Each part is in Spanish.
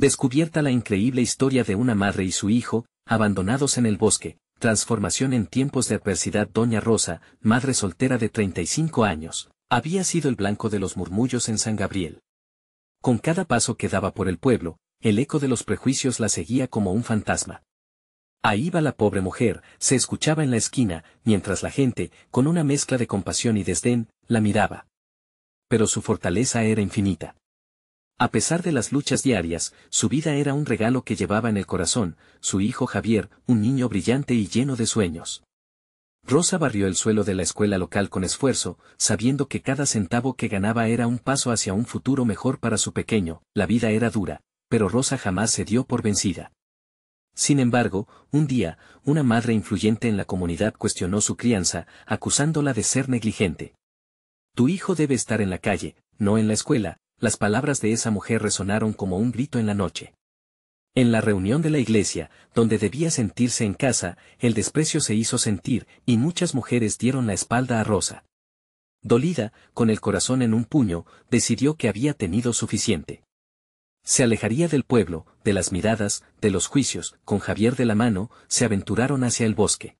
Descubierta la increíble historia de una madre y su hijo, abandonados en el bosque. Transformación en tiempos de adversidad. Doña Rosa, madre soltera de 35 años, había sido el blanco de los murmullos en San Gabriel. Con cada paso que daba por el pueblo, el eco de los prejuicios la seguía como un fantasma. Ahí va la pobre mujer, se escuchaba en la esquina, mientras la gente, con una mezcla de compasión y desdén, la miraba. Pero su fortaleza era infinita. A pesar de las luchas diarias, su vida era un regalo que llevaba en el corazón, su hijo Javier, un niño brillante y lleno de sueños. Rosa barrió el suelo de la escuela local con esfuerzo, sabiendo que cada centavo que ganaba era un paso hacia un futuro mejor para su pequeño. La vida era dura, pero Rosa jamás se dio por vencida. Sin embargo, un día, una madre influyente en la comunidad cuestionó su crianza, acusándola de ser negligente. Tu hijo debe estar en la calle, no en la escuela. Las palabras de esa mujer resonaron como un grito en la noche. En la reunión de la iglesia, donde debía sentirse en casa, el desprecio se hizo sentir, y muchas mujeres dieron la espalda a Rosa. Dolida, con el corazón en un puño, decidió que había tenido suficiente. Se alejaría del pueblo, de las miradas, de los juicios. Con Javier de la mano, se aventuraron hacia el bosque.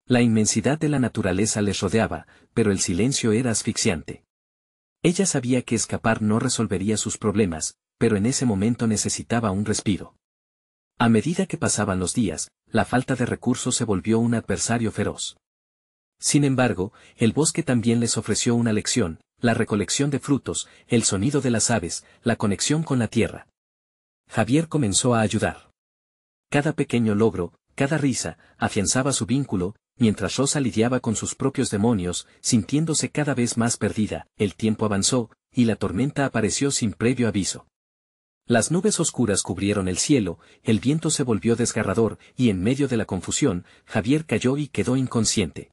La inmensidad de la naturaleza les rodeaba, pero el silencio era asfixiante. Ella sabía que escapar no resolvería sus problemas, pero en ese momento necesitaba un respiro. A medida que pasaban los días, la falta de recursos se volvió un adversario feroz. Sin embargo, el bosque también les ofreció una lección: la recolección de frutos, el sonido de las aves, la conexión con la tierra. Javier comenzó a ayudar. Cada pequeño logro, cada risa, afianzaba su vínculo, mientras Rosa lidiaba con sus propios demonios, sintiéndose cada vez más perdida. El tiempo avanzó, y la tormenta apareció sin previo aviso. Las nubes oscuras cubrieron el cielo, el viento se volvió desgarrador, y en medio de la confusión, Javier cayó y quedó inconsciente.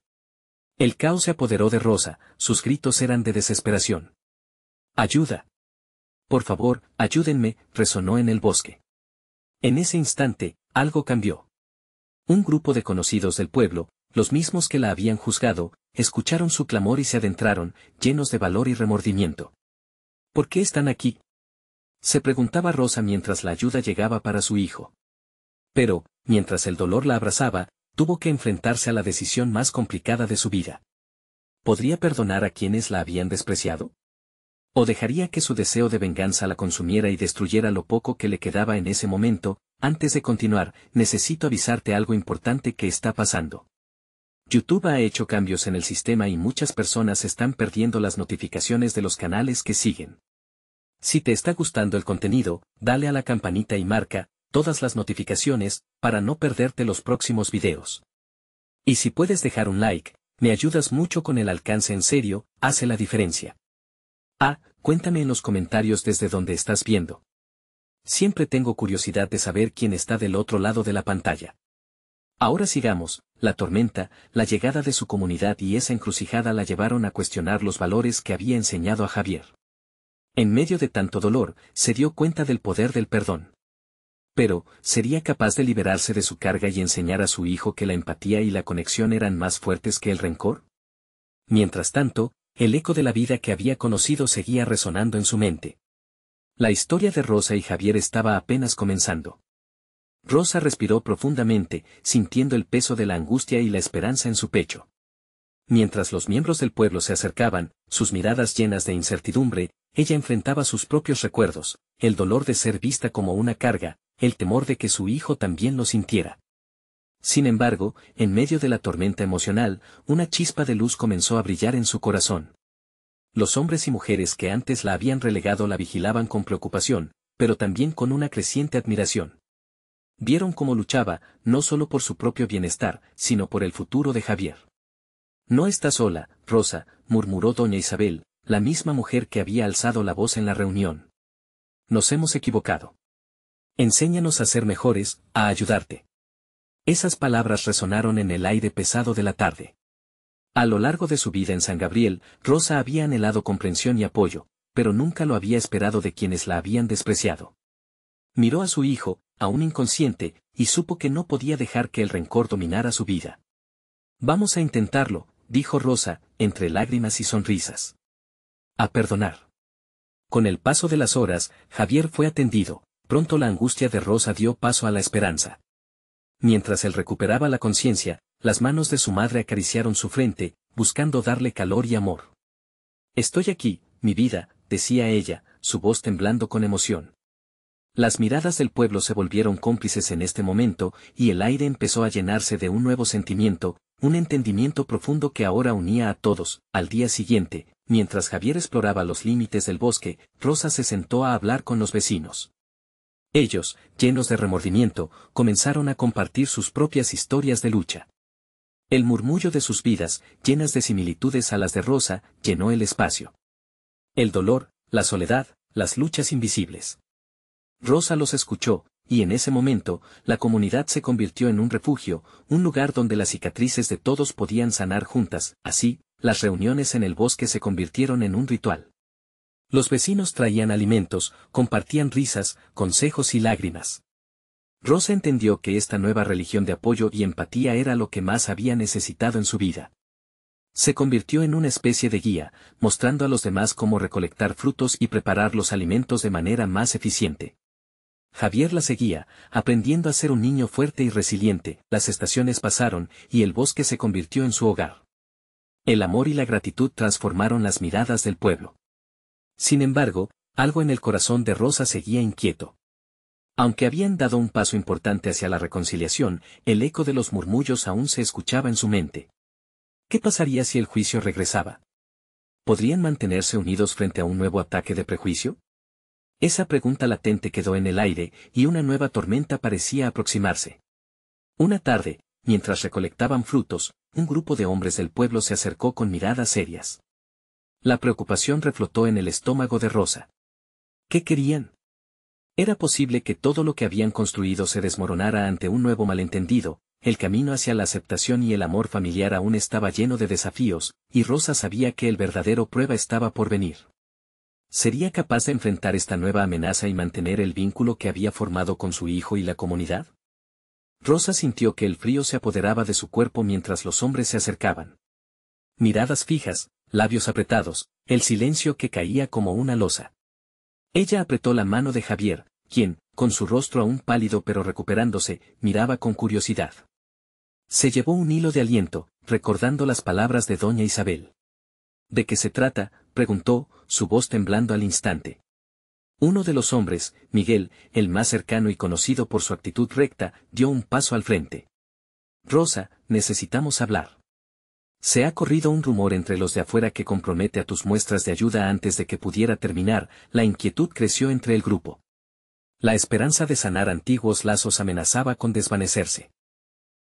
El caos se apoderó de Rosa, sus gritos eran de desesperación. ¡Ayuda! Por favor, ayúdenme, resonó en el bosque. En ese instante, algo cambió. Un grupo de conocidos del pueblo, los mismos que la habían juzgado, escucharon su clamor y se adentraron, llenos de valor y remordimiento. ¿Por qué están aquí?, se preguntaba Rosa mientras la ayuda llegaba para su hijo. Pero, mientras el dolor la abrazaba, tuvo que enfrentarse a la decisión más complicada de su vida. ¿Podría perdonar a quienes la habían despreciado? ¿O dejaría que su deseo de venganza la consumiera y destruyera lo poco que le quedaba en ese momento? Antes de continuar, necesito avisarte algo importante que está pasando. YouTube ha hecho cambios en el sistema y muchas personas están perdiendo las notificaciones de los canales que siguen. Si te está gustando el contenido, dale a la campanita y marca todas las notificaciones para no perderte los próximos videos. Y si puedes dejar un like, me ayudas mucho con el alcance. En serio, hace la diferencia. Cuéntame en los comentarios desde donde estás viendo. Siempre tengo curiosidad de saber quién está del otro lado de la pantalla. Ahora sigamos. La tormenta, la llegada de su comunidad y esa encrucijada la llevaron a cuestionar los valores que había enseñado a Javier. En medio de tanto dolor, se dio cuenta del poder del perdón. Pero, ¿sería capaz de liberarse de su carga y enseñar a su hijo que la empatía y la conexión eran más fuertes que el rencor? Mientras tanto, el eco de la vida que había conocido seguía resonando en su mente. La historia de Rosa y Javier estaba apenas comenzando. Rosa respiró profundamente, sintiendo el peso de la angustia y la esperanza en su pecho. Mientras los miembros del pueblo se acercaban, sus miradas llenas de incertidumbre, ella enfrentaba sus propios recuerdos, el dolor de ser vista como una carga, el temor de que su hijo también lo sintiera. Sin embargo, en medio de la tormenta emocional, una chispa de luz comenzó a brillar en su corazón. Los hombres y mujeres que antes la habían relegado la vigilaban con preocupación, pero también con una creciente admiración. Vieron cómo luchaba, no solo por su propio bienestar, sino por el futuro de Javier. No estás sola, Rosa, murmuró doña Isabel, la misma mujer que había alzado la voz en la reunión. Nos hemos equivocado. Enséñanos a ser mejores, a ayudarte. Esas palabras resonaron en el aire pesado de la tarde. A lo largo de su vida en San Gabriel, Rosa había anhelado comprensión y apoyo, pero nunca lo había esperado de quienes la habían despreciado. Miró a su hijo, aún inconsciente, y supo que no podía dejar que el rencor dominara su vida. Vamos a intentarlo, dijo Rosa, entre lágrimas y sonrisas. A perdonar. Con el paso de las horas, Javier fue atendido, pronto la angustia de Rosa dio paso a la esperanza. Mientras él recuperaba la conciencia, las manos de su madre acariciaron su frente, buscando darle calor y amor. «Estoy aquí, mi vida», decía ella, su voz temblando con emoción. Las miradas del pueblo se volvieron cómplices en este momento, y el aire empezó a llenarse de un nuevo sentimiento, un entendimiento profundo que ahora unía a todos. Al día siguiente, mientras Javier exploraba los límites del bosque, Rosa se sentó a hablar con los vecinos. Ellos, llenos de remordimiento, comenzaron a compartir sus propias historias de lucha. El murmullo de sus vidas, llenas de similitudes a las de Rosa, llenó el espacio. El dolor, la soledad, las luchas invisibles. Rosa los escuchó, y en ese momento, la comunidad se convirtió en un refugio, un lugar donde las cicatrices de todos podían sanar juntas. Así, las reuniones en el bosque se convirtieron en un ritual. Los vecinos traían alimentos, compartían risas, consejos y lágrimas. Rosa entendió que esta nueva religión de apoyo y empatía era lo que más había necesitado en su vida. Se convirtió en una especie de guía, mostrando a los demás cómo recolectar frutos y preparar los alimentos de manera más eficiente. Javier la seguía, aprendiendo a ser un niño fuerte y resiliente. Las estaciones pasaron, y el bosque se convirtió en su hogar. El amor y la gratitud transformaron las miradas del pueblo. Sin embargo, algo en el corazón de Rosa seguía inquieto. Aunque habían dado un paso importante hacia la reconciliación, el eco de los murmullos aún se escuchaba en su mente. ¿Qué pasaría si el juicio regresaba? ¿Podrían mantenerse unidos frente a un nuevo ataque de prejuicio? Esa pregunta latente quedó en el aire, y una nueva tormenta parecía aproximarse. Una tarde, mientras recolectaban frutos, un grupo de hombres del pueblo se acercó con miradas serias. La preocupación reflotó en el estómago de Rosa. ¿Qué querían? Era posible que todo lo que habían construido se desmoronara ante un nuevo malentendido. El camino hacia la aceptación y el amor familiar aún estaba lleno de desafíos, y Rosa sabía que el verdadero prueba estaba por venir. ¿Sería capaz de enfrentar esta nueva amenaza y mantener el vínculo que había formado con su hijo y la comunidad? Rosa sintió que el frío se apoderaba de su cuerpo mientras los hombres se acercaban. Miradas fijas, labios apretados, el silencio que caía como una losa. Ella apretó la mano de Javier, quien, con su rostro aún pálido pero recuperándose, miraba con curiosidad. Se llevó un hilo de aliento, recordando las palabras de doña Isabel. ¿De qué se trata?, preguntó, su voz temblando al instante. Uno de los hombres, Miguel, el más cercano y conocido por su actitud recta, dio un paso al frente. Rosa, necesitamos hablar. Se ha corrido un rumor entre los de afuera que compromete a tus muestras de ayuda. Antes de que pudiera terminar, la inquietud creció entre el grupo. La esperanza de sanar antiguos lazos amenazaba con desvanecerse.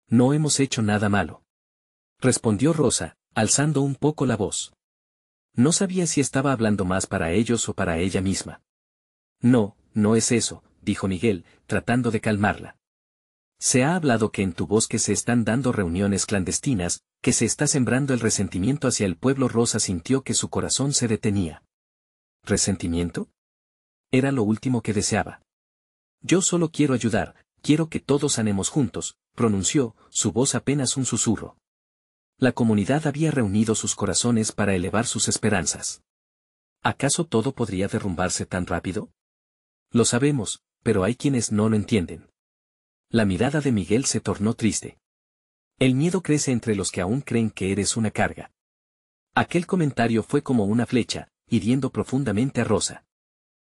No hemos hecho nada malo, respondió Rosa, alzando un poco la voz. No sabía si estaba hablando más para ellos o para ella misma. No, no es eso, dijo Miguel, tratando de calmarla. Se ha hablado que en tu bosque se están dando reuniones clandestinas, que se está sembrando el resentimiento hacia el pueblo. Rosa sintió que su corazón se detenía. ¿Resentimiento? Era lo último que deseaba. Yo solo quiero ayudar, quiero que todos sanemos juntos, pronunció, su voz apenas un susurro. La comunidad había reunido sus corazones para elevar sus esperanzas. ¿Acaso todo podría derrumbarse tan rápido? Lo sabemos, pero hay quienes no lo entienden. La mirada de Miguel se tornó triste. El miedo crece entre los que aún creen que eres una carga. Aquel comentario fue como una flecha, hiriendo profundamente a Rosa.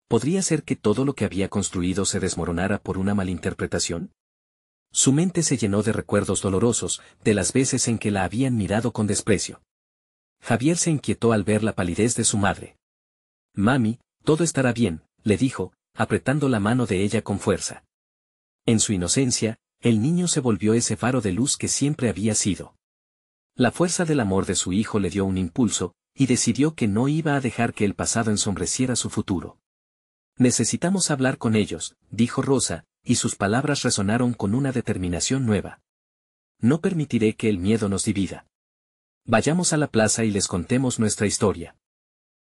¿Podría ser que todo lo que había construido se desmoronara por una malinterpretación? Su mente se llenó de recuerdos dolorosos, de las veces en que la habían mirado con desprecio. Javier se inquietó al ver la palidez de su madre. Mami, todo estará bien, le dijo, apretando la mano de ella con fuerza. En su inocencia, el niño se volvió ese faro de luz que siempre había sido. La fuerza del amor de su hijo le dio un impulso, y decidió que no iba a dejar que el pasado ensombreciera su futuro. Necesitamos hablar con ellos, dijo Rosa, y sus palabras resonaron con una determinación nueva. No permitiré que el miedo nos divida. Vayamos a la plaza y les contemos nuestra historia.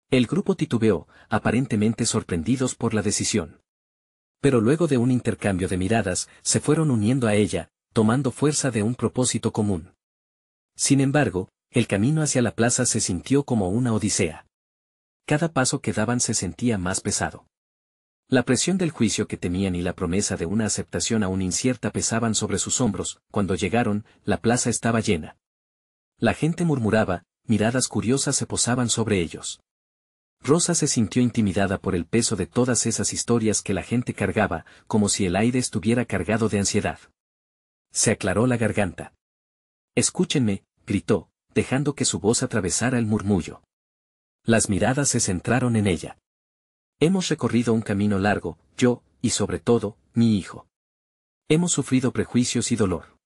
El grupo titubeó, aparentemente sorprendidos por la decisión. Pero luego de un intercambio de miradas, se fueron uniendo a ella, tomando fuerza de un propósito común. Sin embargo, el camino hacia la plaza se sintió como una odisea. Cada paso que daban se sentía más pesado. La presión del juicio que temían y la promesa de una aceptación aún incierta pesaban sobre sus hombros. Cuando llegaron, la plaza estaba llena. La gente murmuraba, miradas curiosas se posaban sobre ellos. Rosa se sintió intimidada por el peso de todas esas historias que la gente cargaba, como si el aire estuviera cargado de ansiedad. Se aclaró la garganta. «Escúchenme», gritó, dejando que su voz atravesara el murmullo. Las miradas se centraron en ella. «Hemos recorrido un camino largo, yo, y sobre todo, mi hijo. Hemos sufrido prejuicios y dolor.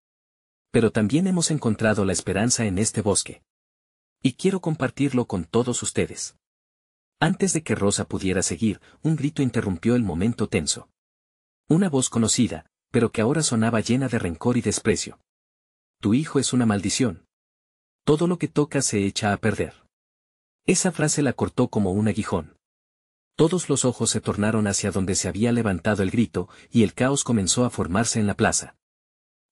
Pero también hemos encontrado la esperanza en este bosque. Y quiero compartirlo con todos ustedes». Antes de que Rosa pudiera seguir, un grito interrumpió el momento tenso. Una voz conocida, pero que ahora sonaba llena de rencor y desprecio. «Tu hijo es una maldición. Todo lo que toca se echa a perder». Esa frase la cortó como un aguijón. Todos los ojos se tornaron hacia donde se había levantado el grito, y el caos comenzó a formarse en la plaza.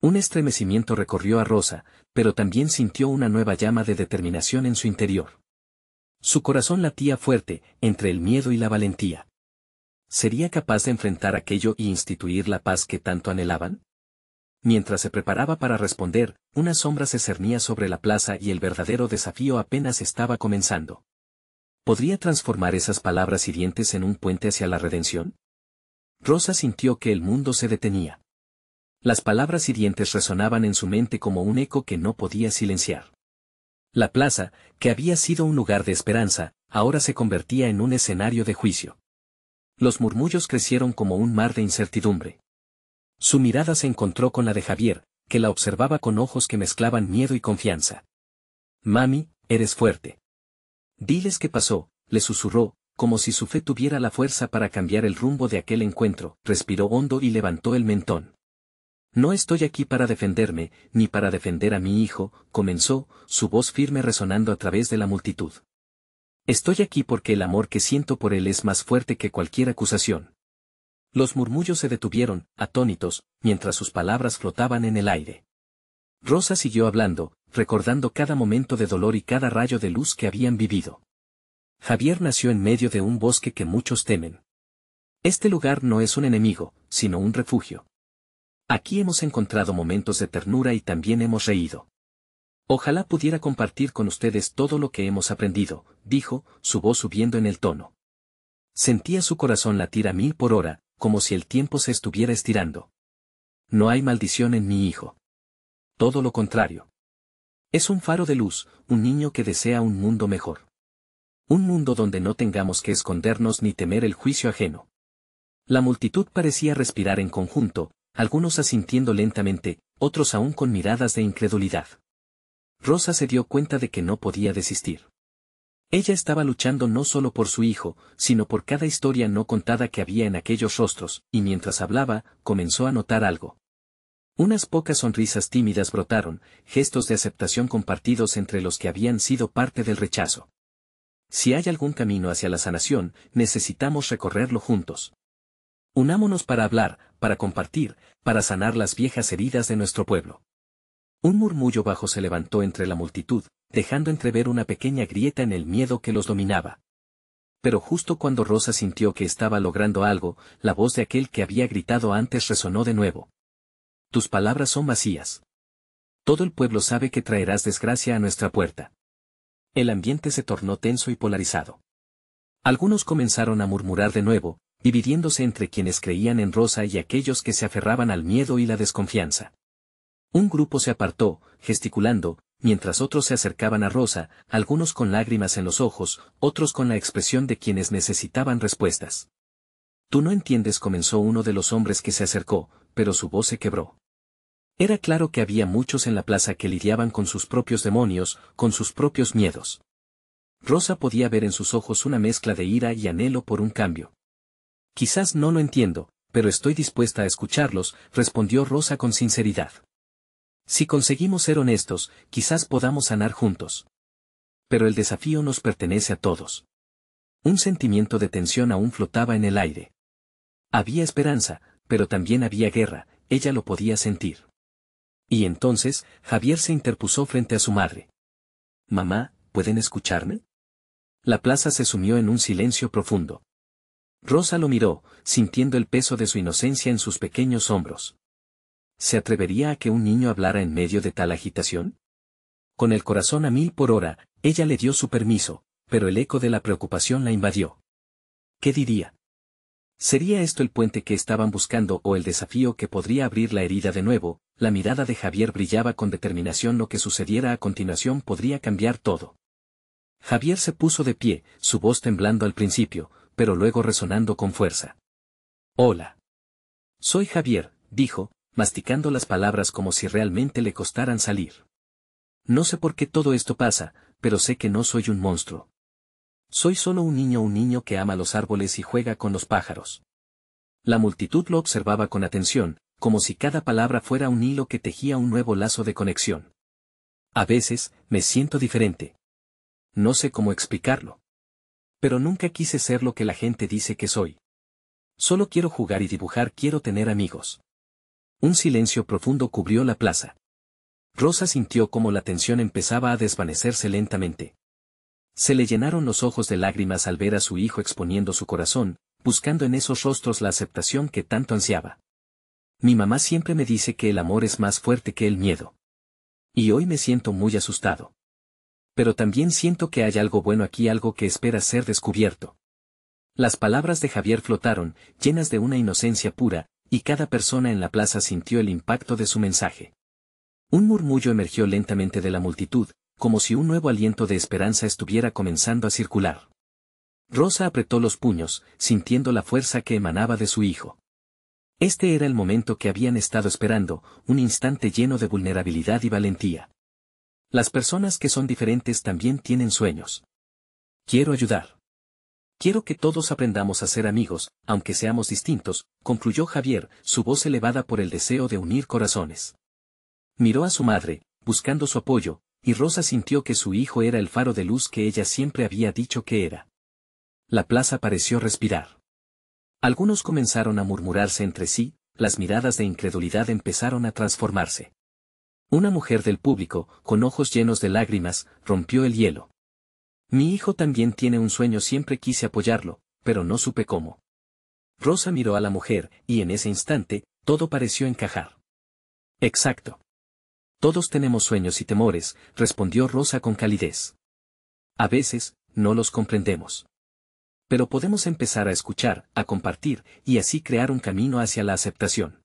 Un estremecimiento recorrió a Rosa, pero también sintió una nueva llama de determinación en su interior. Su corazón latía fuerte, entre el miedo y la valentía. ¿Sería capaz de enfrentar aquello y instituir la paz que tanto anhelaban? Mientras se preparaba para responder, una sombra se cernía sobre la plaza y el verdadero desafío apenas estaba comenzando. ¿Podría transformar esas palabras hirientes en un puente hacia la redención? Rosa sintió que el mundo se detenía. Las palabras hirientes resonaban en su mente como un eco que no podía silenciar. La plaza, que había sido un lugar de esperanza, ahora se convertía en un escenario de juicio. Los murmullos crecieron como un mar de incertidumbre. Su mirada se encontró con la de Javier, que la observaba con ojos que mezclaban miedo y confianza. «Mami, eres fuerte. Diles qué pasó», le susurró, como si su fe tuviera la fuerza para cambiar el rumbo de aquel encuentro. Respiró hondo y levantó el mentón. «No estoy aquí para defenderme, ni para defender a mi hijo», comenzó, su voz firme resonando a través de la multitud. «Estoy aquí porque el amor que siento por él es más fuerte que cualquier acusación». Los murmullos se detuvieron, atónitos, mientras sus palabras flotaban en el aire. Rosa siguió hablando, recordando cada momento de dolor y cada rayo de luz que habían vivido. «Javier nació en medio de un bosque que muchos temen. Este lugar no es un enemigo, sino un refugio. Aquí hemos encontrado momentos de ternura y también hemos reído. Ojalá pudiera compartir con ustedes todo lo que hemos aprendido», dijo, su voz subiendo en el tono. Sentía su corazón latir a 1000 por hora, como si el tiempo se estuviera estirando. «No hay maldición en mi hijo. Todo lo contrario. Es un faro de luz, un niño que desea un mundo mejor. Un mundo donde no tengamos que escondernos ni temer el juicio ajeno». La multitud parecía respirar en conjunto, algunos asintiendo lentamente, otros aún con miradas de incredulidad. Rosa se dio cuenta de que no podía desistir. Ella estaba luchando no solo por su hijo, sino por cada historia no contada que había en aquellos rostros, y mientras hablaba, comenzó a notar algo. Unas pocas sonrisas tímidas brotaron, gestos de aceptación compartidos entre los que habían sido parte del rechazo. Si hay algún camino hacia la sanación, necesitamos recorrerlo juntos. Unámonos para hablar, para compartir, para sanar las viejas heridas de nuestro pueblo. Un murmullo bajo se levantó entre la multitud, dejando entrever una pequeña grieta en el miedo que los dominaba. Pero justo cuando Rosa sintió que estaba logrando algo, la voz de aquel que había gritado antes resonó de nuevo. «Tus palabras son vacías. Todo el pueblo sabe que traerás desgracia a nuestra puerta». El ambiente se tornó tenso y polarizado. Algunos comenzaron a murmurar de nuevo, dividiéndose entre quienes creían en Rosa y aquellos que se aferraban al miedo y la desconfianza. Un grupo se apartó, gesticulando, mientras otros se acercaban a Rosa, algunos con lágrimas en los ojos, otros con la expresión de quienes necesitaban respuestas. «Tú no entiendes», comenzó uno de los hombres que se acercó, pero su voz se quebró. Era claro que había muchos en la plaza que lidiaban con sus propios demonios, con sus propios miedos. Rosa podía ver en sus ojos una mezcla de ira y anhelo por un cambio. «Quizás no lo entiendo, pero estoy dispuesta a escucharlos», respondió Rosa con sinceridad. «Si conseguimos ser honestos, quizás podamos sanar juntos. Pero el desafío nos pertenece a todos». Un sentimiento de tensión aún flotaba en el aire. Había esperanza, pero también había guerra, ella lo podía sentir. Y entonces, Javier se interpuso frente a su madre. «Mamá, ¿pueden escucharme?». La plaza se sumió en un silencio profundo. Rosa lo miró, sintiendo el peso de su inocencia en sus pequeños hombros. ¿Se atrevería a que un niño hablara en medio de tal agitación? Con el corazón a 1000 por hora, ella le dio su permiso, pero el eco de la preocupación la invadió. ¿Qué diría? ¿Sería esto el puente que estaban buscando o el desafío que podría abrir la herida de nuevo? La mirada de Javier brillaba con determinación. Lo que sucediera a continuación podría cambiar todo. Javier se puso de pie, su voz temblando al principio, pero luego resonando con fuerza. Hola. Soy Javier, dijo, masticando las palabras como si realmente le costaran salir. No sé por qué todo esto pasa, pero sé que no soy un monstruo. Soy solo un niño que ama los árboles y juega con los pájaros. La multitud lo observaba con atención, como si cada palabra fuera un hilo que tejía un nuevo lazo de conexión. A veces, me siento diferente. No sé cómo explicarlo. Pero nunca quise ser lo que la gente dice que soy. Solo quiero jugar y dibujar, quiero tener amigos. Un silencio profundo cubrió la plaza. Rosa sintió como la tensión empezaba a desvanecerse lentamente. Se le llenaron los ojos de lágrimas al ver a su hijo exponiendo su corazón, buscando en esos rostros la aceptación que tanto ansiaba. Mi mamá siempre me dice que el amor es más fuerte que el miedo. Y hoy me siento muy asustado. Pero también siento que hay algo bueno aquí, algo que espera ser descubierto. Las palabras de Javier flotaron, llenas de una inocencia pura, y cada persona en la plaza sintió el impacto de su mensaje. Un murmullo emergió lentamente de la multitud, como si un nuevo aliento de esperanza estuviera comenzando a circular. Rosa apretó los puños, sintiendo la fuerza que emanaba de su hijo. Este era el momento que habían estado esperando, un instante lleno de vulnerabilidad y valentía. Las personas que son diferentes también tienen sueños. Quiero ayudar. Quiero que todos aprendamos a ser amigos, aunque seamos distintos, concluyó Javier, su voz elevada por el deseo de unir corazones. Miró a su madre, buscando su apoyo, y Rosa sintió que su hijo era el faro de luz que ella siempre había dicho que era. La plaza pareció respirar. Algunos comenzaron a murmurarse entre sí, las miradas de incredulidad empezaron a transformarse. Una mujer del público, con ojos llenos de lágrimas, rompió el hielo. Mi hijo también tiene un sueño, siempre quise apoyarlo, pero no supe cómo. Rosa miró a la mujer, y en ese instante, todo pareció encajar. Exacto. Todos tenemos sueños y temores, respondió Rosa con calidez. A veces, no los comprendemos. Pero podemos empezar a escuchar, a compartir, y así crear un camino hacia la aceptación.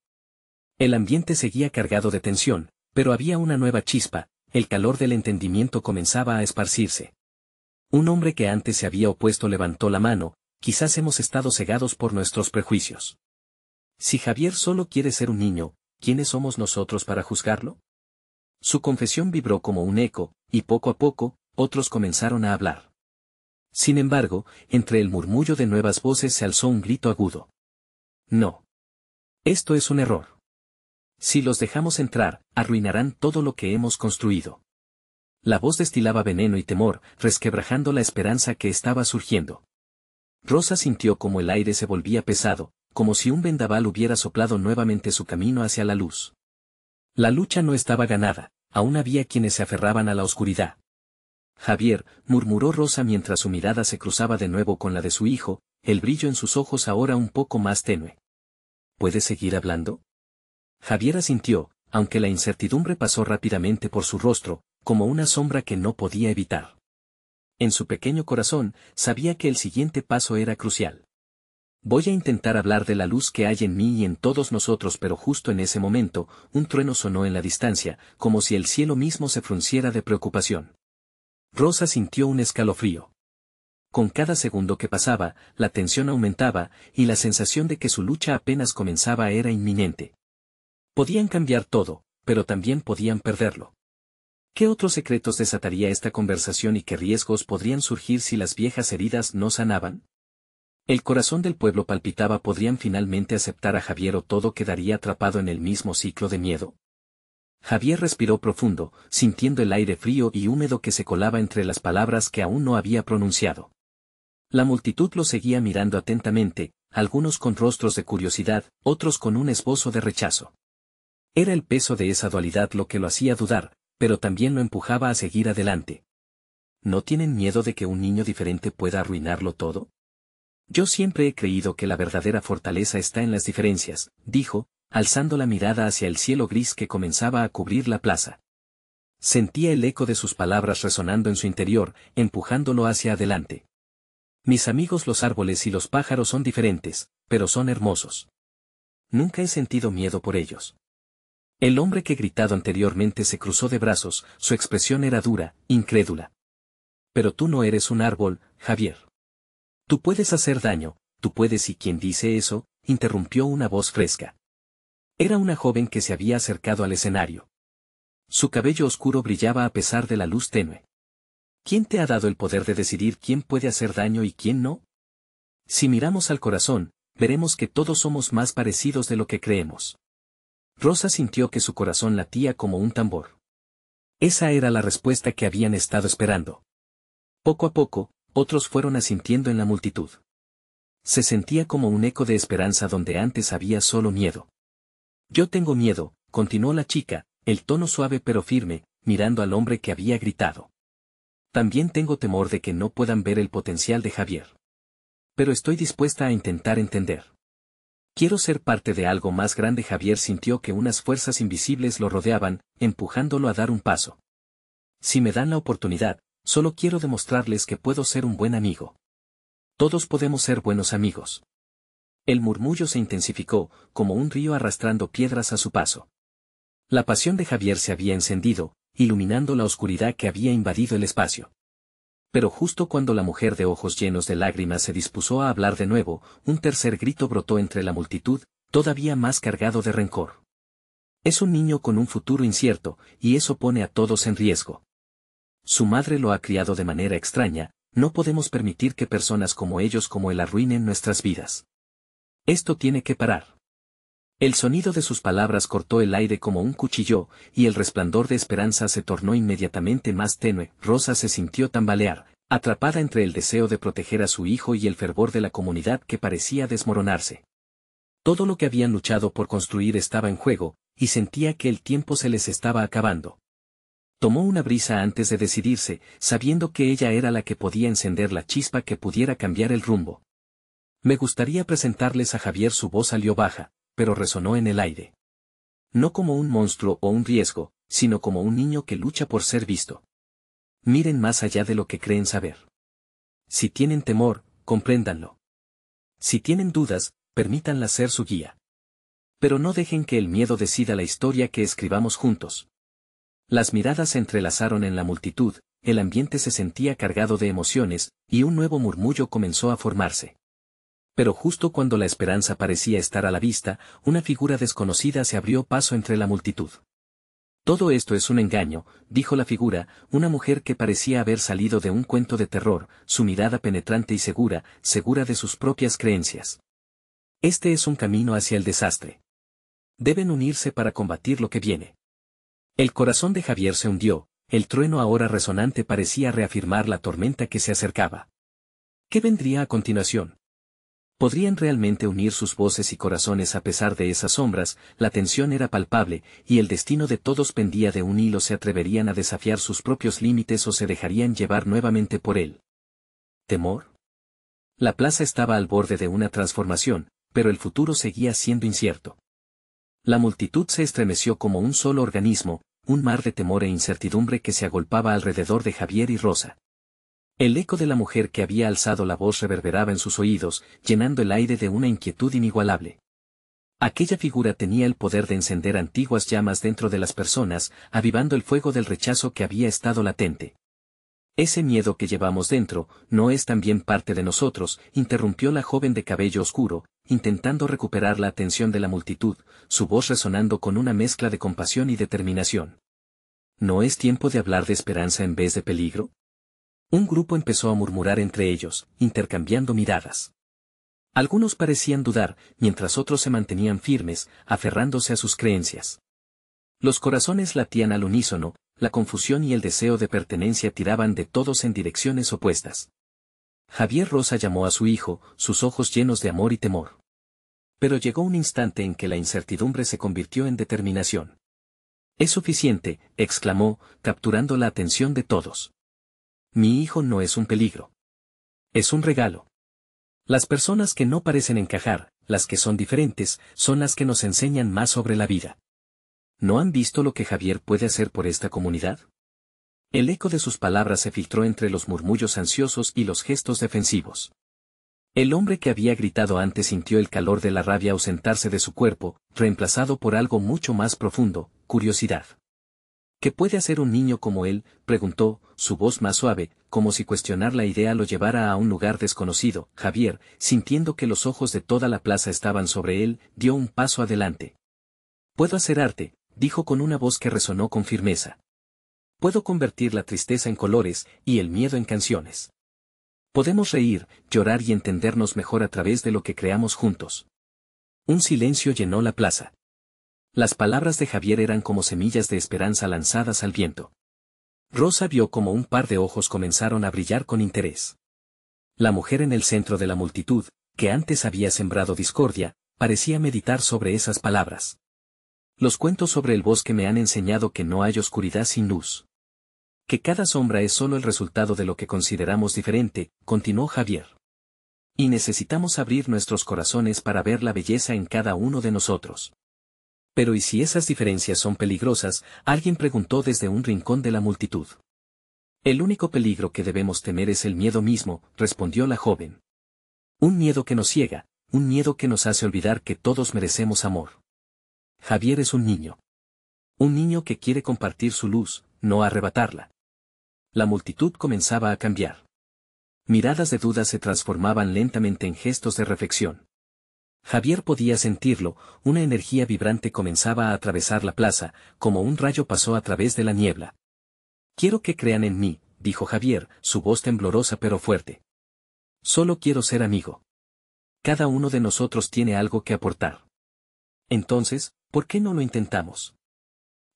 El ambiente seguía cargado de tensión, pero había una nueva chispa, el calor del entendimiento comenzaba a esparcirse. Un hombre que antes se había opuesto levantó la mano, quizás hemos estado cegados por nuestros prejuicios. Si Javier solo quiere ser un niño, ¿quiénes somos nosotros para juzgarlo? Su confesión vibró como un eco, y poco a poco, otros comenzaron a hablar. Sin embargo, entre el murmullo de nuevas voces se alzó un grito agudo. No. Esto es un error. Si los dejamos entrar, arruinarán todo lo que hemos construido. La voz destilaba veneno y temor, resquebrajando la esperanza que estaba surgiendo. Rosa sintió como el aire se volvía pesado, como si un vendaval hubiera soplado nuevamente su camino hacia la luz. La lucha no estaba ganada, aún había quienes se aferraban a la oscuridad. Javier, murmuró Rosa mientras su mirada se cruzaba de nuevo con la de su hijo, el brillo en sus ojos ahora un poco más tenue. ¿Puedes seguir hablando? Javier asintió, aunque la incertidumbre pasó rápidamente por su rostro, como una sombra que no podía evitar. En su pequeño corazón, sabía que el siguiente paso era crucial. Voy a intentar hablar de la luz que hay en mí y en todos nosotros, pero justo en ese momento, un trueno sonó en la distancia, como si el cielo mismo se frunciera de preocupación. Rosa sintió un escalofrío. Con cada segundo que pasaba, la tensión aumentaba, y la sensación de que su lucha apenas comenzaba era inminente. Podían cambiar todo, pero también podían perderlo. ¿Qué otros secretos desataría esta conversación y qué riesgos podrían surgir si las viejas heridas no sanaban? El corazón del pueblo palpitaba. ¿Podrían finalmente aceptar a Javier o todo quedaría atrapado en el mismo ciclo de miedo? Javier respiró profundo, sintiendo el aire frío y húmedo que se colaba entre las palabras que aún no había pronunciado. La multitud lo seguía mirando atentamente, algunos con rostros de curiosidad, otros con un esbozo de rechazo. Era el peso de esa dualidad lo que lo hacía dudar, pero también lo empujaba a seguir adelante. ¿No tienen miedo de que un niño diferente pueda arruinarlo todo? Yo siempre he creído que la verdadera fortaleza está en las diferencias, dijo, alzando la mirada hacia el cielo gris que comenzaba a cubrir la plaza. Sentía el eco de sus palabras resonando en su interior, empujándolo hacia adelante. Mis amigos los árboles y los pájaros son diferentes, pero son hermosos. Nunca he sentido miedo por ellos. El hombre que gritado anteriormente se cruzó de brazos, su expresión era dura, incrédula. Pero tú no eres un árbol, Javier. Tú puedes hacer daño, tú puedes. ¿Y quién dice eso?, interrumpió una voz fresca. Era una joven que se había acercado al escenario. Su cabello oscuro brillaba a pesar de la luz tenue. ¿Quién te ha dado el poder de decidir quién puede hacer daño y quién no? Si miramos al corazón, veremos que todos somos más parecidos de lo que creemos. Rosa sintió que su corazón latía como un tambor. Esa era la respuesta que habían estado esperando. Poco a poco, otros fueron asintiendo en la multitud. Se sentía como un eco de esperanza donde antes había solo miedo. Yo tengo miedo, continuó la chica, el tono suave pero firme, mirando al hombre que había gritado. También tengo temor de que no puedan ver el potencial de Javier. Pero estoy dispuesta a intentar entender. Quiero ser parte de algo más grande. Javier sintió que unas fuerzas invisibles lo rodeaban, empujándolo a dar un paso. Si me dan la oportunidad, solo quiero demostrarles que puedo ser un buen amigo. Todos podemos ser buenos amigos. El murmullo se intensificó, como un río arrastrando piedras a su paso. La pasión de Javier se había encendido, iluminando la oscuridad que había invadido el espacio. Pero justo cuando la mujer de ojos llenos de lágrimas se dispuso a hablar de nuevo, un tercer grito brotó entre la multitud, todavía más cargado de rencor. Es un niño con un futuro incierto, y eso pone a todos en riesgo. Su madre lo ha criado de manera extraña, no podemos permitir que personas como ellos como él arruinen nuestras vidas. Esto tiene que parar. El sonido de sus palabras cortó el aire como un cuchillo, y el resplandor de esperanza se tornó inmediatamente más tenue. Rosa se sintió tambalear, atrapada entre el deseo de proteger a su hijo y el fervor de la comunidad que parecía desmoronarse. Todo lo que habían luchado por construir estaba en juego, y sentía que el tiempo se les estaba acabando. Tomó una brisa antes de decidirse, sabiendo que ella era la que podía encender la chispa que pudiera cambiar el rumbo. Me gustaría presentarles a Javier. Su voz salió baja, pero resonó en el aire. No como un monstruo o un riesgo, sino como un niño que lucha por ser visto. Miren más allá de lo que creen saber. Si tienen temor, compréndanlo. Si tienen dudas, permítanla ser su guía. Pero no dejen que el miedo decida la historia que escribamos juntos. Las miradas se entrelazaron en la multitud, el ambiente se sentía cargado de emociones, y un nuevo murmullo comenzó a formarse. Pero justo cuando la esperanza parecía estar a la vista, una figura desconocida se abrió paso entre la multitud. Todo esto es un engaño, dijo la figura, una mujer que parecía haber salido de un cuento de terror, su mirada penetrante y segura, segura de sus propias creencias. Este es un camino hacia el desastre. Deben unirse para combatir lo que viene. El corazón de Javier se hundió, el trueno ahora resonante parecía reafirmar la tormenta que se acercaba. ¿Qué vendría a continuación? ¿Podrían realmente unir sus voces y corazones a pesar de esas sombras? La tensión era palpable, y el destino de todos pendía de un hilo. ¿Se atreverían a desafiar sus propios límites o se dejarían llevar nuevamente por él? ¿Temor? La plaza estaba al borde de una transformación, pero el futuro seguía siendo incierto. La multitud se estremeció como un solo organismo, un mar de temor e incertidumbre que se agolpaba alrededor de Javier y Rosa. El eco de la mujer que había alzado la voz reverberaba en sus oídos, llenando el aire de una inquietud inigualable. Aquella figura tenía el poder de encender antiguas llamas dentro de las personas, avivando el fuego del rechazo que había estado latente. Ese miedo que llevamos dentro, ¿no es también parte de nosotros?, interrumpió la joven de cabello oscuro, intentando recuperar la atención de la multitud, su voz resonando con una mezcla de compasión y determinación. ¿No es tiempo de hablar de esperanza en vez de peligro? Un grupo empezó a murmurar entre ellos, intercambiando miradas. Algunos parecían dudar, mientras otros se mantenían firmes, aferrándose a sus creencias. Los corazones latían al unísono, la confusión y el deseo de pertenencia tiraban de todos en direcciones opuestas. Javier Rosa llamó a su hijo, sus ojos llenos de amor y temor. Pero llegó un instante en que la incertidumbre se convirtió en determinación. «Es suficiente», exclamó, capturando la atención de todos. «Mi hijo no es un peligro. Es un regalo. Las personas que no parecen encajar, las que son diferentes, son las que nos enseñan más sobre la vida. ¿No han visto lo que Javier puede hacer por esta comunidad? El eco de sus palabras se filtró entre los murmullos ansiosos y los gestos defensivos. El hombre que había gritado antes sintió el calor de la rabia ausentarse de su cuerpo, reemplazado por algo mucho más profundo, curiosidad. ¿Qué puede hacer un niño como él?, preguntó, su voz más suave, como si cuestionar la idea lo llevara a un lugar desconocido. Javier, sintiendo que los ojos de toda la plaza estaban sobre él, dio un paso adelante. Puedo hacer arte, dijo con una voz que resonó con firmeza. Puedo convertir la tristeza en colores, y el miedo en canciones. Podemos reír, llorar y entendernos mejor a través de lo que creamos juntos. Un silencio llenó la plaza. Las palabras de Javier eran como semillas de esperanza lanzadas al viento. Rosa vio como un par de ojos comenzaron a brillar con interés. La mujer en el centro de la multitud, que antes había sembrado discordia, parecía meditar sobre esas palabras. Los cuentos sobre el bosque me han enseñado que no hay oscuridad sin luz. Que cada sombra es solo el resultado de lo que consideramos diferente, continuó Javier. Y necesitamos abrir nuestros corazones para ver la belleza en cada uno de nosotros. Pero ¿y si esas diferencias son peligrosas?, alguien preguntó desde un rincón de la multitud. El único peligro que debemos temer es el miedo mismo, respondió la joven. Un miedo que nos ciega, un miedo que nos hace olvidar que todos merecemos amor. Javier es un niño. Un niño que quiere compartir su luz, no arrebatarla. La multitud comenzaba a cambiar. Miradas de duda se transformaban lentamente en gestos de reflexión. Javier podía sentirlo, una energía vibrante comenzaba a atravesar la plaza, como un rayo pasó a través de la niebla. Quiero que crean en mí, dijo Javier, su voz temblorosa pero fuerte. Solo quiero ser amigo. Cada uno de nosotros tiene algo que aportar. Entonces, ¿por qué no lo intentamos?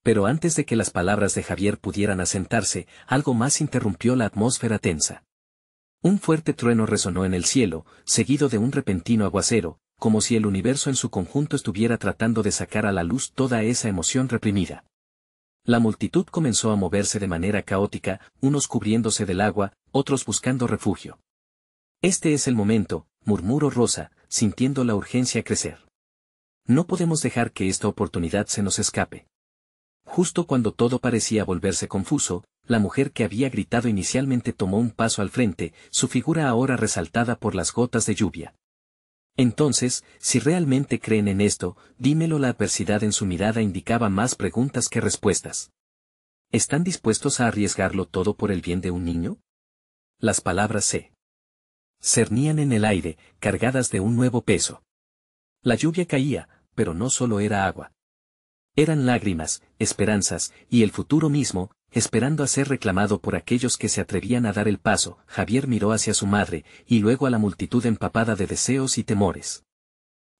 Pero antes de que las palabras de Javier pudieran asentarse, algo más interrumpió la atmósfera tensa. Un fuerte trueno resonó en el cielo, seguido de un repentino aguacero, como si el universo en su conjunto estuviera tratando de sacar a la luz toda esa emoción reprimida. La multitud comenzó a moverse de manera caótica, unos cubriéndose del agua, otros buscando refugio. Este es el momento, murmuró Rosa, sintiendo la urgencia crecer. No podemos dejar que esta oportunidad se nos escape. Justo cuando todo parecía volverse confuso, la mujer que había gritado inicialmente tomó un paso al frente, su figura ahora resaltada por las gotas de lluvia. Entonces, si realmente creen en esto, dímelo. La adversidad en su mirada indicaba más preguntas que respuestas. ¿Están dispuestos a arriesgarlo todo por el bien de un niño? Las palabras se cernían en el aire, cargadas de un nuevo peso. La lluvia caía, pero no solo era agua. Eran lágrimas, esperanzas, y el futuro mismo, esperando a ser reclamado por aquellos que se atrevían a dar el paso. Javier miró hacia su madre, y luego a la multitud empapada de deseos y temores.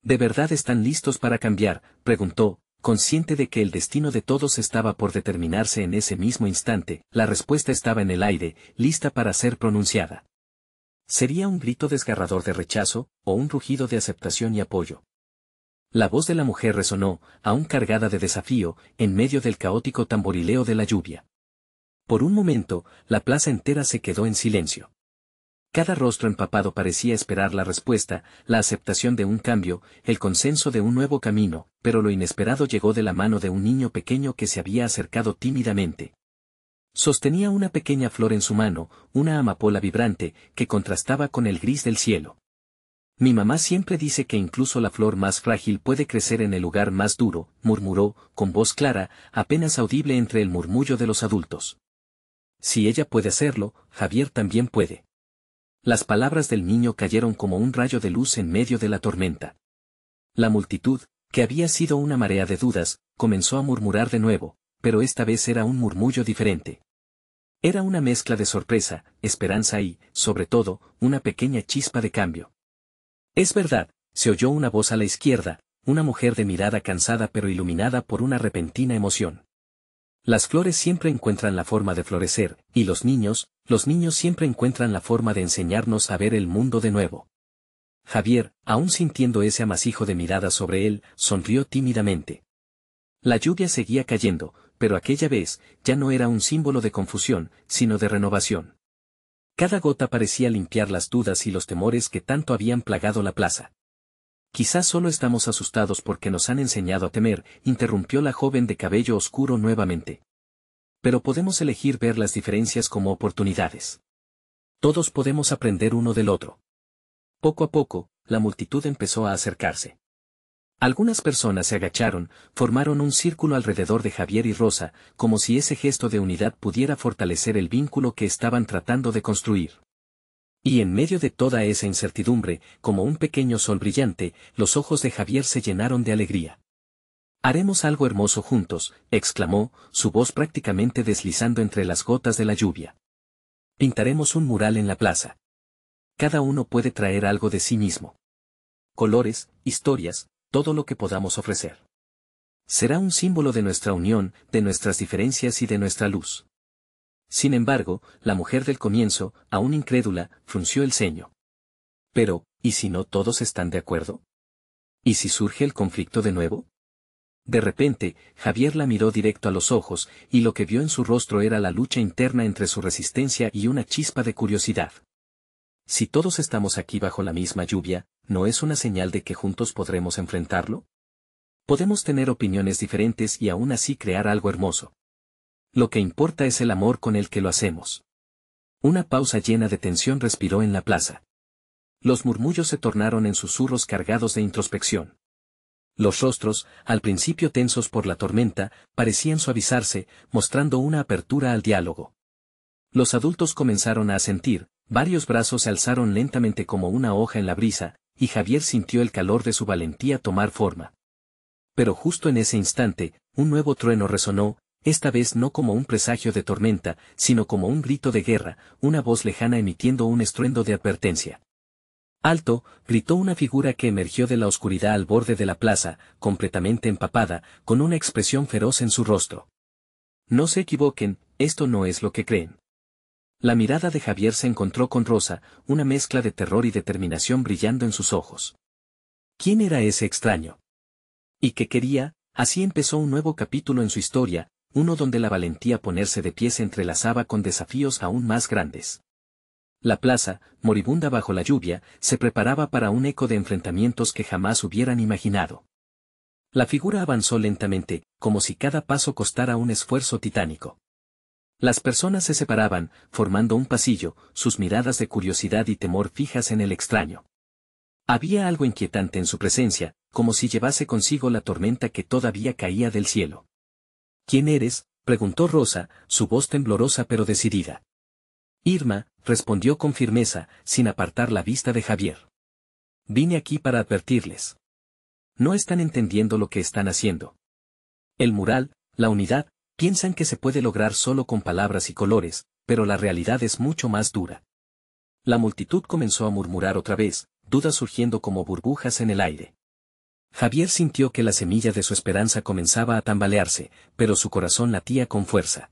¿De verdad están listos para cambiar?, preguntó, consciente de que el destino de todos estaba por determinarse en ese mismo instante. La respuesta estaba en el aire, lista para ser pronunciada. ¿Sería un grito desgarrador de rechazo, o un rugido de aceptación y apoyo? La voz de la mujer resonó, aún cargada de desafío, en medio del caótico tamborileo de la lluvia. Por un momento, la plaza entera se quedó en silencio. Cada rostro empapado parecía esperar la respuesta, la aceptación de un cambio, el consenso de un nuevo camino, pero lo inesperado llegó de la mano de un niño pequeño que se había acercado tímidamente. Sostenía una pequeña flor en su mano, una amapola vibrante, que contrastaba con el gris del cielo. Mi mamá siempre dice que incluso la flor más frágil puede crecer en el lugar más duro, murmuró, con voz clara, apenas audible entre el murmullo de los adultos. Si ella puede hacerlo, Javier también puede. Las palabras del niño cayeron como un rayo de luz en medio de la tormenta. La multitud, que había sido una marea de dudas, comenzó a murmurar de nuevo, pero esta vez era un murmullo diferente. Era una mezcla de sorpresa, esperanza y, sobre todo, una pequeña chispa de cambio. Es verdad, se oyó una voz a la izquierda, una mujer de mirada cansada pero iluminada por una repentina emoción. Las flores siempre encuentran la forma de florecer, y los niños siempre encuentran la forma de enseñarnos a ver el mundo de nuevo. Javier, aún sintiendo ese amasijo de miradas sobre él, sonrió tímidamente. La lluvia seguía cayendo, pero aquella vez, ya no era un símbolo de confusión, sino de renovación. Cada gota parecía limpiar las dudas y los temores que tanto habían plagado la plaza. Quizás solo estamos asustados porque nos han enseñado a temer, interrumpió la joven de cabello oscuro nuevamente. Pero podemos elegir ver las diferencias como oportunidades. Todos podemos aprender uno del otro. Poco a poco, la multitud empezó a acercarse. Algunas personas se agacharon, formaron un círculo alrededor de Javier y Rosa, como si ese gesto de unidad pudiera fortalecer el vínculo que estaban tratando de construir. Y en medio de toda esa incertidumbre, como un pequeño sol brillante, los ojos de Javier se llenaron de alegría. «Haremos algo hermoso juntos», exclamó, su voz prácticamente deslizando entre las gotas de la lluvia. «Pintaremos un mural en la plaza. Cada uno puede traer algo de sí mismo. Colores, historias, todo lo que podamos ofrecer. Será un símbolo de nuestra unión, de nuestras diferencias y de nuestra luz». Sin embargo, la mujer del comienzo, aún incrédula, frunció el ceño. «Pero, ¿y si no todos están de acuerdo? ¿Y si surge el conflicto de nuevo?». De repente, Javier la miró directo a los ojos, y lo que vio en su rostro era la lucha interna entre su resistencia y una chispa de curiosidad. «Si todos estamos aquí bajo la misma lluvia, ¿no es una señal de que juntos podremos enfrentarlo? Podemos tener opiniones diferentes y aún así crear algo hermoso. Lo que importa es el amor con el que lo hacemos». Una pausa llena de tensión respiró en la plaza. Los murmullos se tornaron en susurros cargados de introspección. Los rostros, al principio tensos por la tormenta, parecían suavizarse, mostrando una apertura al diálogo. Los adultos comenzaron a asentir, varios brazos se alzaron lentamente como una hoja en la brisa, y Javier sintió el calor de su valentía tomar forma. Pero justo en ese instante, un nuevo trueno resonó, esta vez no como un presagio de tormenta, sino como un grito de guerra, una voz lejana emitiendo un estruendo de advertencia. «¡Alto!», gritó una figura que emergió de la oscuridad al borde de la plaza, completamente empapada, con una expresión feroz en su rostro. «No se equivoquen, esto no es lo que creen». La mirada de Javier se encontró con Rosa, una mezcla de terror y determinación brillando en sus ojos. ¿Quién era ese extraño? ¿Y qué quería? Así empezó un nuevo capítulo en su historia, uno donde la valentía ponerse de pie se entrelazaba con desafíos aún más grandes. La plaza, moribunda bajo la lluvia, se preparaba para un eco de enfrentamientos que jamás hubieran imaginado. La figura avanzó lentamente, como si cada paso costara un esfuerzo titánico. Las personas se separaban, formando un pasillo, sus miradas de curiosidad y temor fijas en el extraño. Había algo inquietante en su presencia, como si llevase consigo la tormenta que todavía caía del cielo. «¿Quién eres?», preguntó Rosa, su voz temblorosa pero decidida. «Irma», respondió con firmeza, sin apartar la vista de Javier. «Vine aquí para advertirles. No están entendiendo lo que están haciendo. El mural, la unidad, piensan que se puede lograr solo con palabras y colores, pero la realidad es mucho más dura». La multitud comenzó a murmurar otra vez, dudas surgiendo como burbujas en el aire. Javier sintió que la semilla de su esperanza comenzaba a tambalearse, pero su corazón latía con fuerza.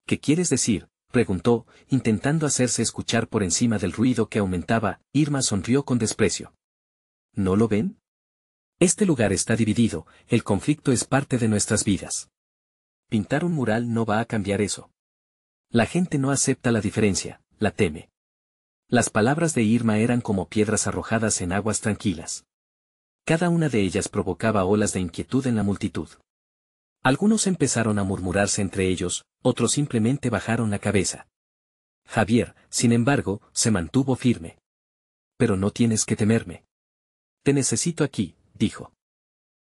«¿Qué quieres decir?», preguntó, intentando hacerse escuchar por encima del ruido que aumentaba. Irma sonrió con desprecio. «¿No lo ven? Este lugar está dividido, el conflicto es parte de nuestras vidas. Pintar un mural no va a cambiar eso. La gente no acepta la diferencia, la teme». Las palabras de Irma eran como piedras arrojadas en aguas tranquilas. Cada una de ellas provocaba olas de inquietud en la multitud. Algunos empezaron a murmurarse entre ellos, otros simplemente bajaron la cabeza. Javier, sin embargo, se mantuvo firme. «Pero no tienes que temerme. Te necesito aquí», dijo.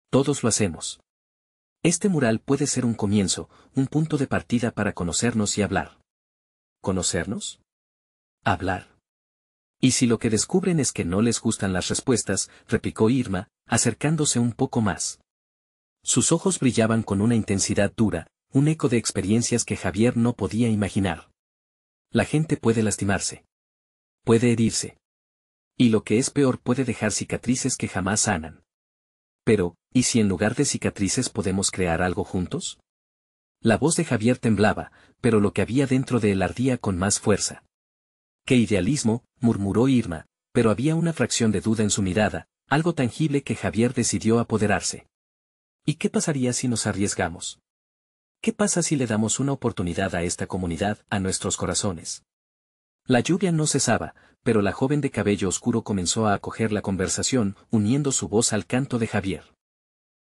«Todos lo hacemos. Este mural puede ser un comienzo, un punto de partida para conocernos y hablar». ¿Conocernos? ¿Hablar? «¿Y si lo que descubren es que no les gustan las respuestas?», replicó Irma, acercándose un poco más. Sus ojos brillaban con una intensidad dura, un eco de experiencias que Javier no podía imaginar. La gente puede lastimarse. Puede herirse. Y lo que es peor, puede dejar cicatrices que jamás sanan. Pero, ¿y si en lugar de cicatrices podemos crear algo juntos? La voz de Javier temblaba, pero lo que había dentro de él ardía con más fuerza. «¡Qué idealismo!», murmuró Irma, pero había una fracción de duda en su mirada, algo tangible que Javier decidió apoderarse. «¿Y qué pasaría si nos arriesgamos? ¿Qué pasa si le damos una oportunidad a esta comunidad, a nuestros corazones?». La lluvia no cesaba, pero la joven de cabello oscuro comenzó a acoger la conversación, uniendo su voz al canto de Javier.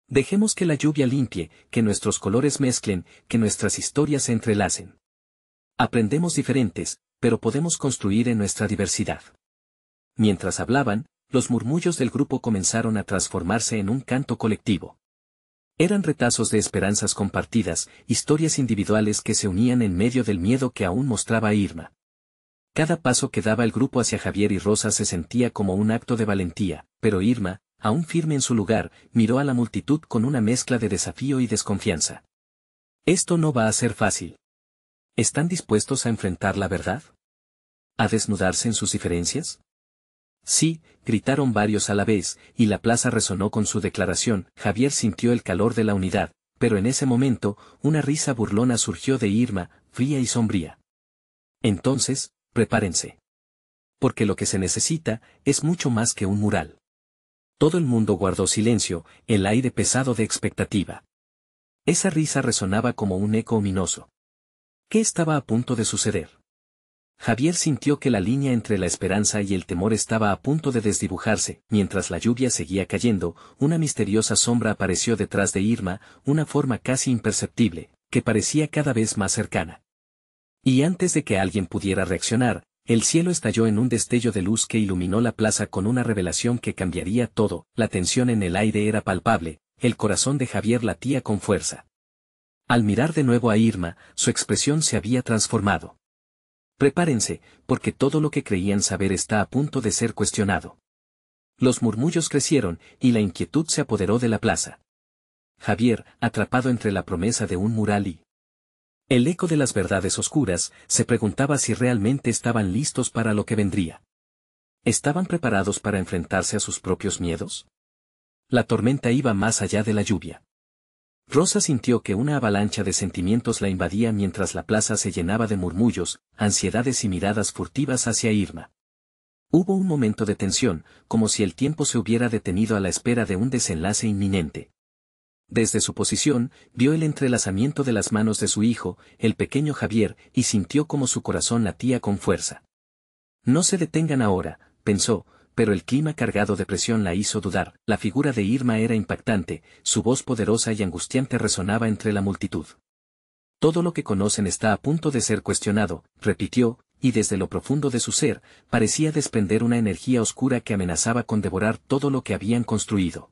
Dejemos que la lluvia limpie, que nuestros colores mezclen, que nuestras historias se entrelacen. Aprendemos diferentes, pero podemos construir en nuestra diversidad. Mientras hablaban, los murmullos del grupo comenzaron a transformarse en un canto colectivo. Eran retazos de esperanzas compartidas, historias individuales que se unían en medio del miedo que aún mostraba Irma. Cada paso que daba el grupo hacia Javier y Rosa se sentía como un acto de valentía, pero Irma, aún firme en su lugar, miró a la multitud con una mezcla de desafío y desconfianza. Esto no va a ser fácil. ¿Están dispuestos a enfrentar la verdad? ¿A desnudarse en sus diferencias? Sí, gritaron varios a la vez, y la plaza resonó con su declaración. Javier sintió el calor de la unidad, pero en ese momento, una risa burlona surgió de Irma, fría y sombría. Entonces, prepárense. Porque lo que se necesita, es mucho más que un mural. Todo el mundo guardó silencio, el aire pesado de expectativa. Esa risa resonaba como un eco ominoso. ¿Qué estaba a punto de suceder? Javier sintió que la línea entre la esperanza y el temor estaba a punto de desdibujarse. Mientras la lluvia seguía cayendo, una misteriosa sombra apareció detrás de Irma, una forma casi imperceptible, que parecía cada vez más cercana. Y antes de que alguien pudiera reaccionar, el cielo estalló en un destello de luz que iluminó la plaza con una revelación que cambiaría todo. La tensión en el aire era palpable, el corazón de Javier latía con fuerza. Al mirar de nuevo a Irma, su expresión se había transformado. Prepárense, porque todo lo que creían saber está a punto de ser cuestionado. Los murmullos crecieron, y la inquietud se apoderó de la plaza. Javier, atrapado entre la promesa de un mural y el eco de las verdades oscuras, se preguntaba si realmente estaban listos para lo que vendría. ¿Estaban preparados para enfrentarse a sus propios miedos? La tormenta iba más allá de la lluvia. Rosa sintió que una avalancha de sentimientos la invadía mientras la plaza se llenaba de murmullos, ansiedades y miradas furtivas hacia Irma. Hubo un momento de tensión, como si el tiempo se hubiera detenido a la espera de un desenlace inminente. Desde su posición, vio el entrelazamiento de las manos de su hijo, el pequeño Javier, y sintió como su corazón latía con fuerza. No se detengan ahora, pensó, pero el clima cargado de presión la hizo dudar. La figura de Irma era impactante, su voz poderosa y angustiante resonaba entre la multitud. Todo lo que conocen está a punto de ser cuestionado, repitió, y desde lo profundo de su ser, parecía desprender una energía oscura que amenazaba con devorar todo lo que habían construido.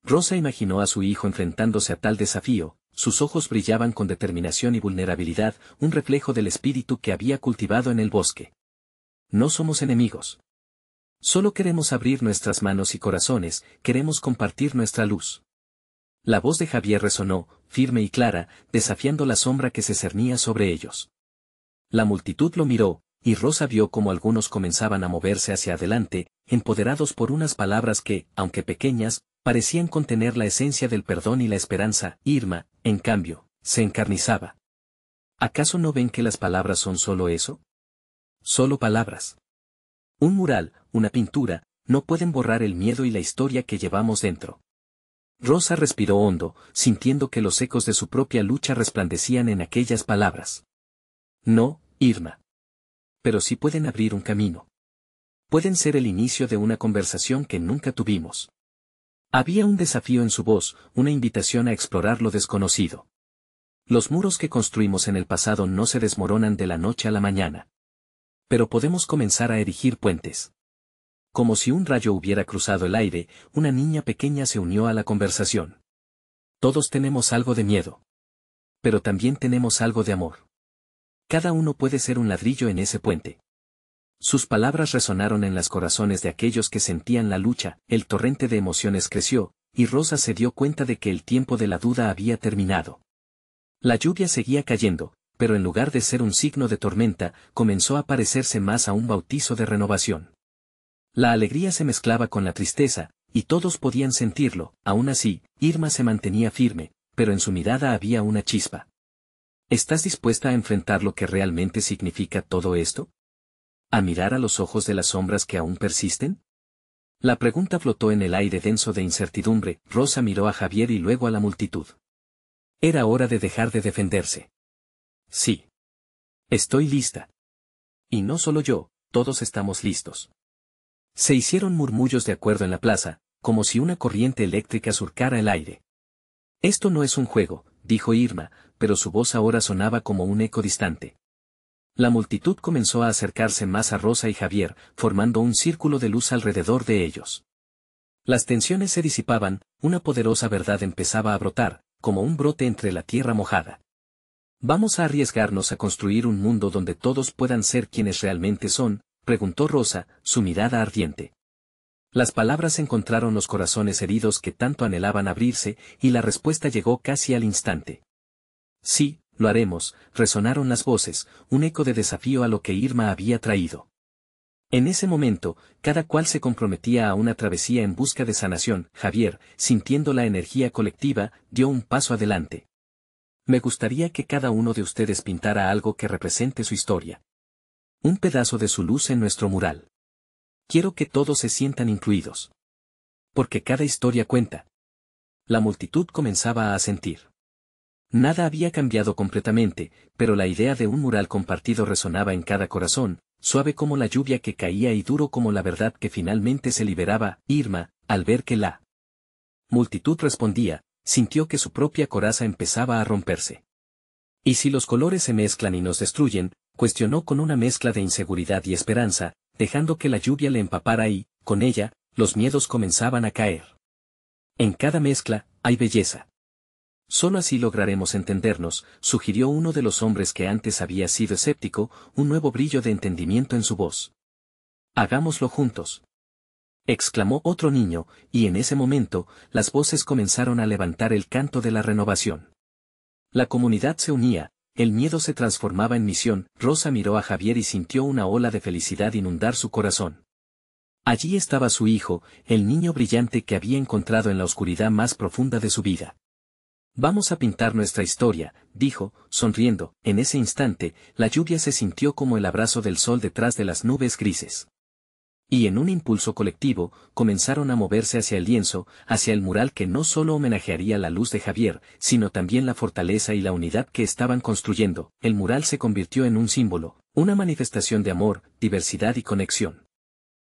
Rosa imaginó a su hijo enfrentándose a tal desafío, sus ojos brillaban con determinación y vulnerabilidad, un reflejo del espíritu que había cultivado en el bosque. No somos enemigos. Solo queremos abrir nuestras manos y corazones, queremos compartir nuestra luz. La voz de Javier resonó, firme y clara, desafiando la sombra que se cernía sobre ellos. La multitud lo miró, y Rosa vio cómo algunos comenzaban a moverse hacia adelante, empoderados por unas palabras que, aunque pequeñas, parecían contener la esencia del perdón y la esperanza. Irma, en cambio, se encarnizaba. ¿Acaso no ven que las palabras son solo eso? Solo palabras. Un mural, una pintura, no pueden borrar el miedo y la historia que llevamos dentro. Rosa respiró hondo, sintiendo que los ecos de su propia lucha resplandecían en aquellas palabras. No, Irma. Pero sí pueden abrir un camino. Pueden ser el inicio de una conversación que nunca tuvimos. Había un desafío en su voz, una invitación a explorar lo desconocido. Los muros que construimos en el pasado no se desmoronan de la noche a la mañana. Pero podemos comenzar a erigir puentes. Como si un rayo hubiera cruzado el aire, una niña pequeña se unió a la conversación. Todos tenemos algo de miedo. Pero también tenemos algo de amor. Cada uno puede ser un ladrillo en ese puente. Sus palabras resonaron en los corazones de aquellos que sentían la lucha, el torrente de emociones creció, y Rosa se dio cuenta de que el tiempo de la duda había terminado. La lluvia seguía cayendo, pero en lugar de ser un signo de tormenta, comenzó a parecerse más a un bautizo de renovación. La alegría se mezclaba con la tristeza, y todos podían sentirlo. Aún así, Irma se mantenía firme, pero en su mirada había una chispa. ¿Estás dispuesta a enfrentar lo que realmente significa todo esto? ¿A mirar a los ojos de las sombras que aún persisten? La pregunta flotó en el aire denso de incertidumbre. Rosa miró a Javier y luego a la multitud. Era hora de dejar de defenderse. Sí. Estoy lista. Y no solo yo, todos estamos listos. Se hicieron murmullos de acuerdo en la plaza, como si una corriente eléctrica surcara el aire. Esto no es un juego, dijo Irma, pero su voz ahora sonaba como un eco distante. La multitud comenzó a acercarse más a Rosa y Javier, formando un círculo de luz alrededor de ellos. Las tensiones se disipaban, una poderosa verdad empezaba a brotar, como un brote entre la tierra mojada. ¿Vamos a arriesgarnos a construir un mundo donde todos puedan ser quienes realmente son?, preguntó Rosa, su mirada ardiente. Las palabras encontraron los corazones heridos que tanto anhelaban abrirse, y la respuesta llegó casi al instante. Sí, lo haremos, resonaron las voces, un eco de desafío a lo que Irma había traído. En ese momento, cada cual se comprometía a una travesía en busca de sanación. Javier, sintiendo la energía colectiva, dio un paso adelante. Me gustaría que cada uno de ustedes pintara algo que represente su historia. Un pedazo de su luz en nuestro mural. Quiero que todos se sientan incluidos. Porque cada historia cuenta. La multitud comenzaba a asentir. Nada había cambiado completamente, pero la idea de un mural compartido resonaba en cada corazón, suave como la lluvia que caía y duro como la verdad que finalmente se liberaba. Irma, al ver que la multitud respondía, sintió que su propia coraza empezaba a romperse. ¿Y si los colores se mezclan y nos destruyen?, cuestionó con una mezcla de inseguridad y esperanza, dejando que la lluvia le empapara y, con ella, los miedos comenzaban a caer. En cada mezcla, hay belleza. Solo así lograremos entendernos, sugirió uno de los hombres que antes había sido escéptico, un nuevo brillo de entendimiento en su voz. Hagámoslo juntos, exclamó otro niño, y en ese momento, las voces comenzaron a levantar el canto de la renovación. La comunidad se unía, el miedo se transformaba en misión. Rosa miró a Javier y sintió una ola de felicidad inundar su corazón. Allí estaba su hijo, el niño brillante que había encontrado en la oscuridad más profunda de su vida. Vamos a pintar nuestra historia, dijo, sonriendo. En ese instante, la lluvia se sintió como el abrazo del sol detrás de las nubes grises. Y en un impulso colectivo, comenzaron a moverse hacia el lienzo, hacia el mural que no solo homenajearía la luz de Javier, sino también la fortaleza y la unidad que estaban construyendo. El mural se convirtió en un símbolo, una manifestación de amor, diversidad y conexión.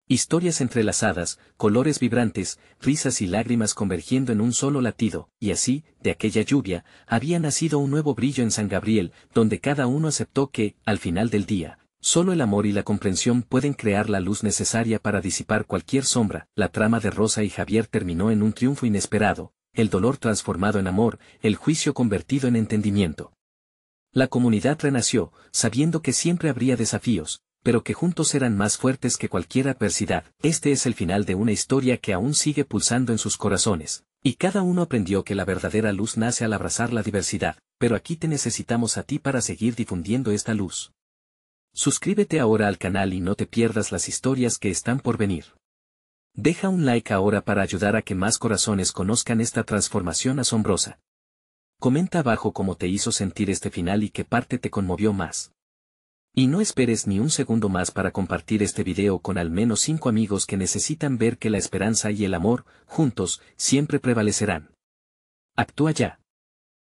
Historias entrelazadas, colores vibrantes, risas y lágrimas convergiendo en un solo latido, y así, de aquella lluvia, había nacido un nuevo brillo en San Gabriel, donde cada uno aceptó que, al final del día, solo el amor y la comprensión pueden crear la luz necesaria para disipar cualquier sombra. La trama de Rosa y Javier terminó en un triunfo inesperado, el dolor transformado en amor, el juicio convertido en entendimiento. La comunidad renació, sabiendo que siempre habría desafíos, pero que juntos eran más fuertes que cualquier adversidad. Este es el final de una historia que aún sigue pulsando en sus corazones, y cada uno aprendió que la verdadera luz nace al abrazar la diversidad, pero aquí te necesitamos a ti para seguir difundiendo esta luz. Suscríbete ahora al canal y no te pierdas las historias que están por venir. Deja un like ahora para ayudar a que más corazones conozcan esta transformación asombrosa. Comenta abajo cómo te hizo sentir este final y qué parte te conmovió más. Y no esperes ni un segundo más para compartir este video con al menos 5 amigos que necesitan ver que la esperanza y el amor, juntos, siempre prevalecerán. Actúa ya.